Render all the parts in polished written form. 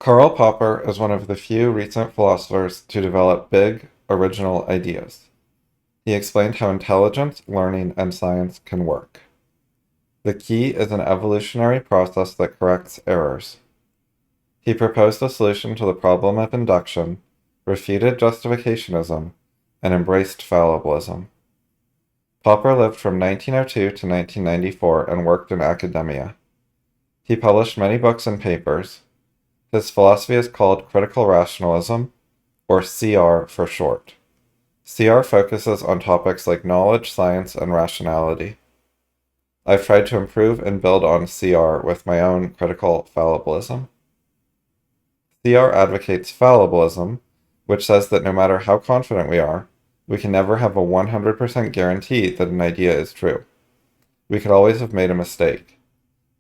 Karl Popper is one of the few recent philosophers to develop big, original ideas. He explained how intelligence, learning, and science can work. The key is an evolutionary process that corrects errors. He proposed a solution to the problem of induction, refuted justificationism, and embraced fallibilism. Popper lived from 1902 to 1994 and worked in academia. He published many books and papers. His philosophy is called critical rationalism, or CR for short. CR focuses on topics like knowledge, science, and rationality. I've tried to improve and build on CR with my own critical fallibilism. CR advocates fallibilism, which says that no matter how confident we are, we can never have a 100% guarantee that an idea is true. We could always have made a mistake.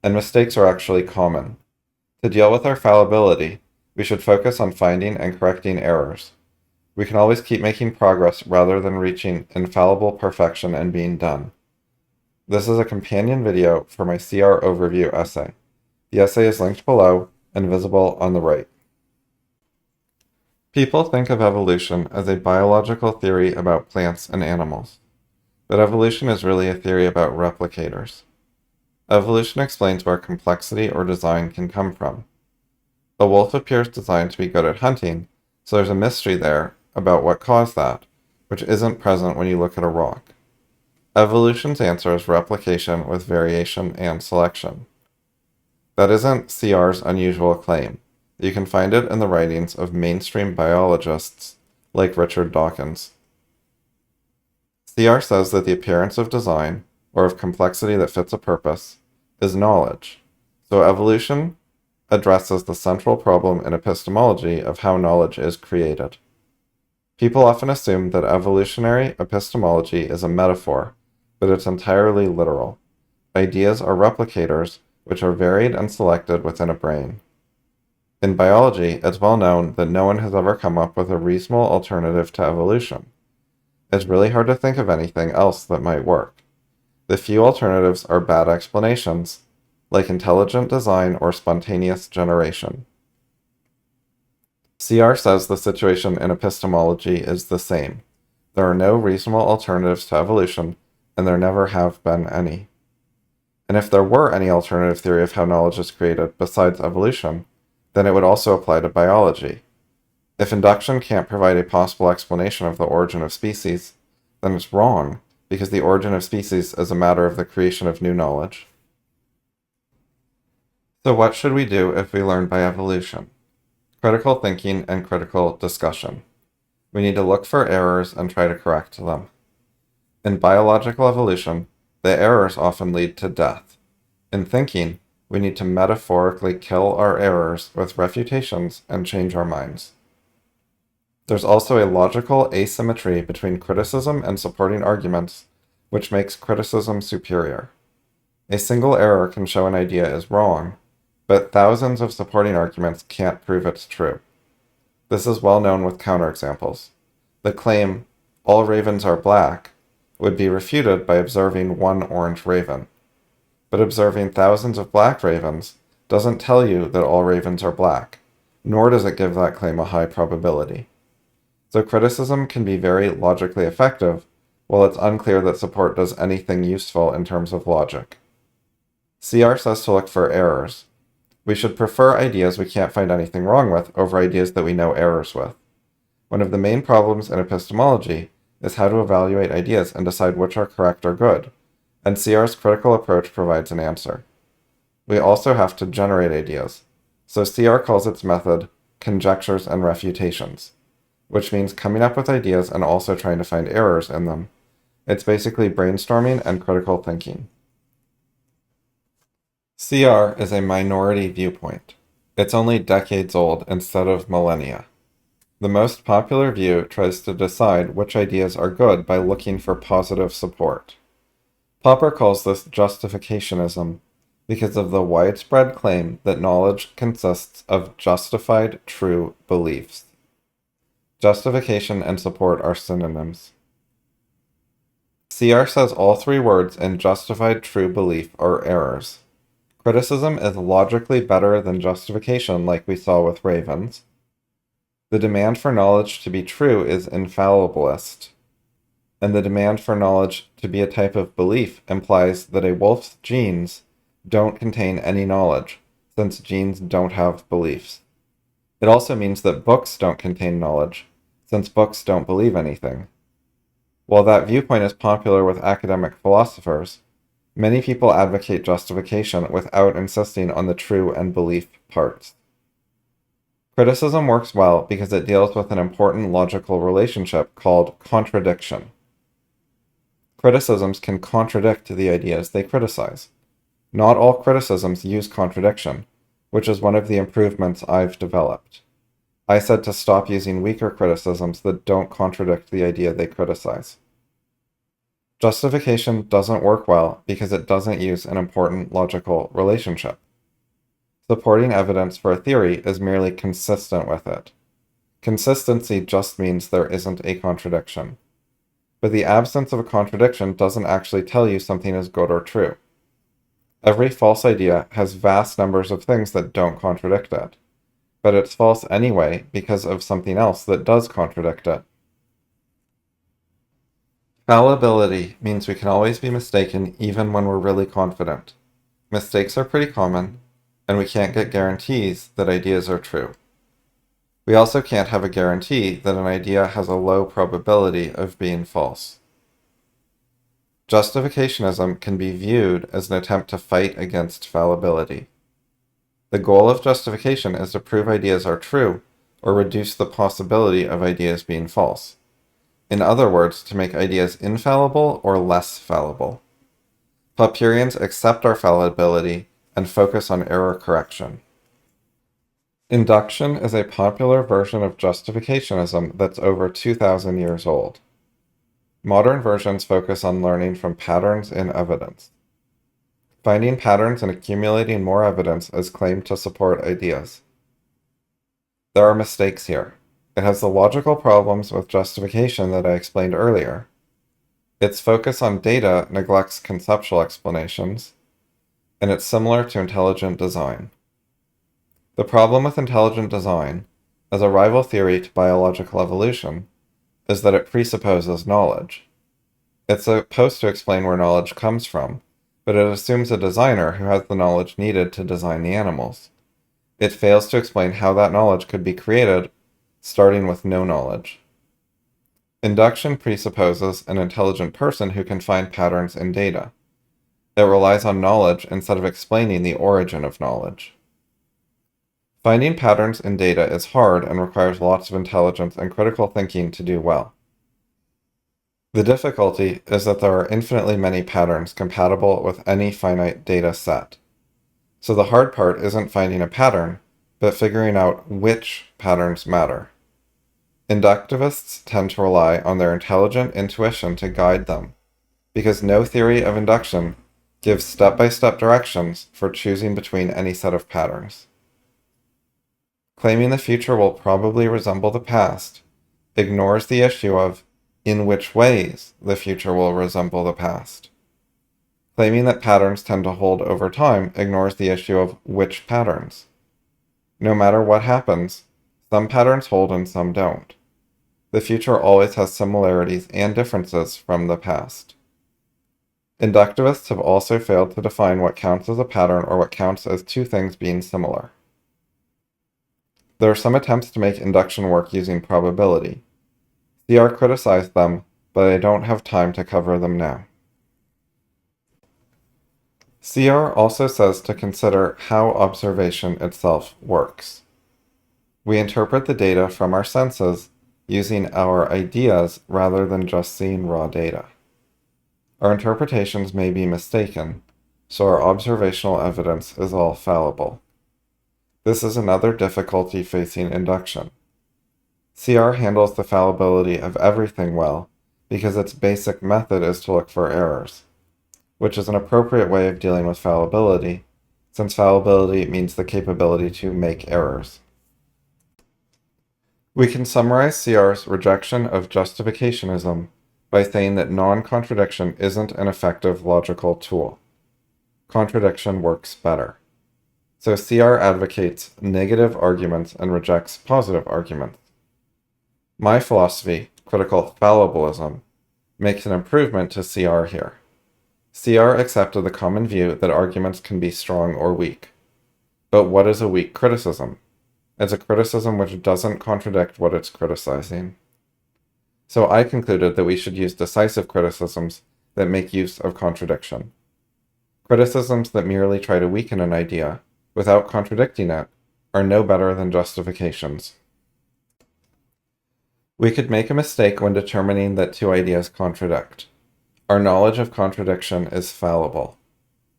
And mistakes are actually common. To deal with our fallibility, we should focus on finding and correcting errors. We can always keep making progress rather than reaching infallible perfection and being done. This is a companion video for my CR overview essay. The essay is linked below and visible on the right. People think of evolution as a biological theory about plants and animals, but evolution is really a theory about replicators. Evolution explains where complexity or design can come from. A wolf appears designed to be good at hunting, so there's a mystery there about what caused that, which isn't present when you look at a rock. Evolution's answer is replication with variation and selection. That isn't CR's unusual claim. You can find it in the writings of mainstream biologists like Richard Dawkins. CR says that the appearance of design, or of complexity that fits a purpose, is knowledge. So evolution addresses the central problem in epistemology of how knowledge is created. People often assume that evolutionary epistemology is a metaphor, but it's entirely literal. Ideas are replicators, which are varied and selected within a brain. In biology, it's well known that no one has ever come up with a reasonable alternative to evolution. It's really hard to think of anything else that might work. The few alternatives are bad explanations, like intelligent design or spontaneous generation. CR says the situation in epistemology is the same. There are no reasonable alternatives to evolution, and there never have been any. And if there were any alternative theory of how knowledge is created besides evolution, then it would also apply to biology. If induction can't provide a possible explanation of the origin of species, then it's wrong, because the origin of species is a matter of the creation of new knowledge. So what should we do if we learn by evolution? Critical thinking and critical discussion. We need to look for errors and try to correct them. In biological evolution, the errors often lead to death. In thinking, we need to metaphorically kill our errors with refutations and change our minds. There's also a logical asymmetry between criticism and supporting arguments, which makes criticism superior. A single error can show an idea is wrong, but thousands of supporting arguments can't prove it's true. This is well known with counterexamples. The claim, all ravens are black, would be refuted by observing one orange raven. But observing thousands of black ravens doesn't tell you that all ravens are black, nor does it give that claim a high probability. So criticism can be very logically effective, while it's unclear that support does anything useful in terms of logic. CR says to look for errors. We should prefer ideas we can't find anything wrong with over ideas that we know errors with. One of the main problems in epistemology is how to evaluate ideas and decide which are correct or good, and CR's critical approach provides an answer. We also have to generate ideas, so CR calls its method conjectures and refutations, which means coming up with ideas and also trying to find errors in them. It's basically brainstorming and critical thinking. CR is a minority viewpoint. It's only decades old instead of millennia. The most popular view tries to decide which ideas are good by looking for positive support. Popper calls this justificationism because of the widespread claim that knowledge consists of justified true beliefs. Justification and support are synonyms. CR says all three words in justified true belief are errors. Criticism is logically better than justification, like we saw with ravens. The demand for knowledge to be true is infallibilist, and the demand for knowledge to be a type of belief implies that a wolf's genes don't contain any knowledge, since genes don't have beliefs. It also means that books don't contain knowledge, since books don't believe anything. While that viewpoint is popular with academic philosophers, many people advocate justification without insisting on the true and belief parts. Criticism works well because it deals with an important logical relationship called contradiction. Criticisms can contradict the ideas they criticize. Not all criticisms use contradiction, which is one of the improvements I've developed. I said to stop using weaker criticisms that don't contradict the idea they criticize. Justification doesn't work well because it doesn't use an important logical relationship. Supporting evidence for a theory is merely consistent with it. Consistency just means there isn't a contradiction. But the absence of a contradiction doesn't actually tell you something is good or true. Every false idea has vast numbers of things that don't contradict it, but it's false anyway because of something else that does contradict it. Fallibility means we can always be mistaken even when we're really confident. Mistakes are pretty common, and we can't get guarantees that ideas are true. We also can't have a guarantee that an idea has a low probability of being false. Justificationism can be viewed as an attempt to fight against fallibility. The goal of justification is to prove ideas are true or reduce the possibility of ideas being false. In other words, to make ideas infallible or less fallible. Popperians accept our fallibility and focus on error correction. Induction is a popular version of justificationism that's over 2,000 years old. Modern versions focus on learning from patterns in evidence. Finding patterns and accumulating more evidence is claimed to support ideas. There are mistakes here. It has the logical problems with justification that I explained earlier. Its focus on data neglects conceptual explanations, and it's similar to intelligent design. The problem with intelligent design, as a rival theory to biological evolution, is that it presupposes knowledge. It's supposed to explain where knowledge comes from, but it assumes a designer who has the knowledge needed to design the animals. It fails to explain how that knowledge could be created, starting with no knowledge. Induction presupposes an intelligent person who can find patterns in data. It relies on knowledge instead of explaining the origin of knowledge. Finding patterns in data is hard and requires lots of intelligence and critical thinking to do well. The difficulty is that there are infinitely many patterns compatible with any finite data set. So the hard part isn't finding a pattern, but figuring out which patterns matter. Inductivists tend to rely on their intelligent intuition to guide them, because no theory of induction gives step-by-step directions for choosing between any set of patterns. Claiming the future will probably resemble the past ignores the issue of in which ways the future will resemble the past. Claiming that patterns tend to hold over time ignores the issue of which patterns. No matter what happens, some patterns hold and some don't. The future always has similarities and differences from the past. Inductivists have also failed to define what counts as a pattern or what counts as two things being similar. There are some attempts to make induction work using probability. CR criticized them, but I don't have time to cover them now. CR also says to consider how observation itself works. We interpret the data from our senses using our ideas rather than just seeing raw data. Our interpretations may be mistaken, so our observational evidence is all fallible. This is another difficulty facing induction. CR handles the fallibility of everything well because its basic method is to look for errors, which is an appropriate way of dealing with fallibility, since fallibility means the capability to make errors. We can summarize CR's rejection of justificationism by saying that non-contradiction isn't an effective logical tool. Contradiction works better. So CR advocates negative arguments and rejects positive arguments. My philosophy, critical fallibilism, makes an improvement to CR here. CR accepted the common view that arguments can be strong or weak. But what is a weak criticism? It's a criticism which doesn't contradict what it's criticizing. So I concluded that we should use decisive criticisms that make use of contradiction. Criticisms that merely try to weaken an idea without contradicting it are no better than justifications. We could make a mistake when determining that two ideas contradict. Our knowledge of contradiction is fallible.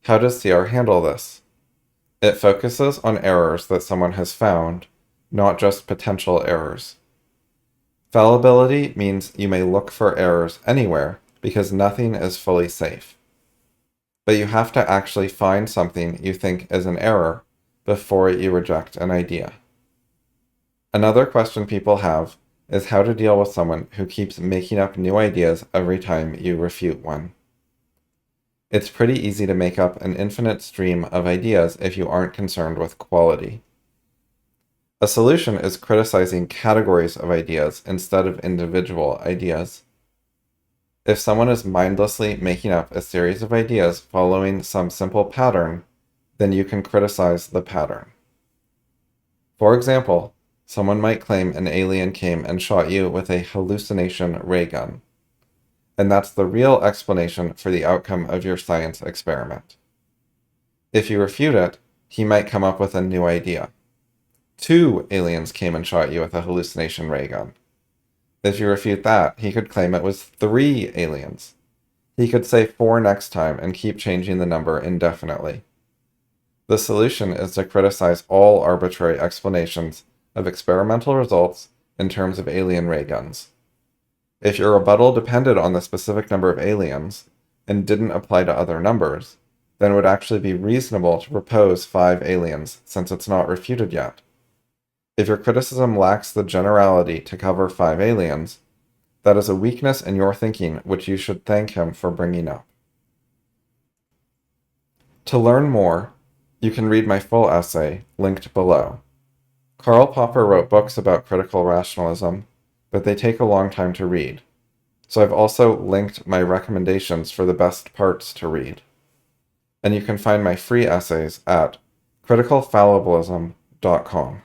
How does CR handle this? It focuses on errors that someone has found, not just potential errors. Fallibility means you may look for errors anywhere because nothing is fully safe. But you have to actually find something you think is an error before you reject an idea. Another question people have is how to deal with someone who keeps making up new ideas every time you refute one. It's pretty easy to make up an infinite stream of ideas if you aren't concerned with quality. A solution is criticizing categories of ideas instead of individual ideas. If someone is mindlessly making up a series of ideas following some simple pattern, then you can criticize the pattern. For example, someone might claim an alien came and shot you with a hallucination ray gun. And that's the real explanation for the outcome of your science experiment. If you refute it, he might come up with a new idea. 2 aliens came and shot you with a hallucination ray gun. If you refute that, he could claim it was 3 aliens. He could say 4 next time and keep changing the number indefinitely. The solution is to criticize all arbitrary explanations of experimental results in terms of alien ray guns. If your rebuttal depended on the specific number of aliens and didn't apply to other numbers, then it would actually be reasonable to propose 5 aliens since it's not refuted yet. If your criticism lacks the generality to cover 5 aliens, that is a weakness in your thinking which you should thank him for bringing up. To learn more, you can read my full essay, linked below. Karl Popper wrote books about critical rationalism, but they take a long time to read. So I've also linked my recommendations for the best parts to read. And you can find my free essays at criticalfallibilism.com.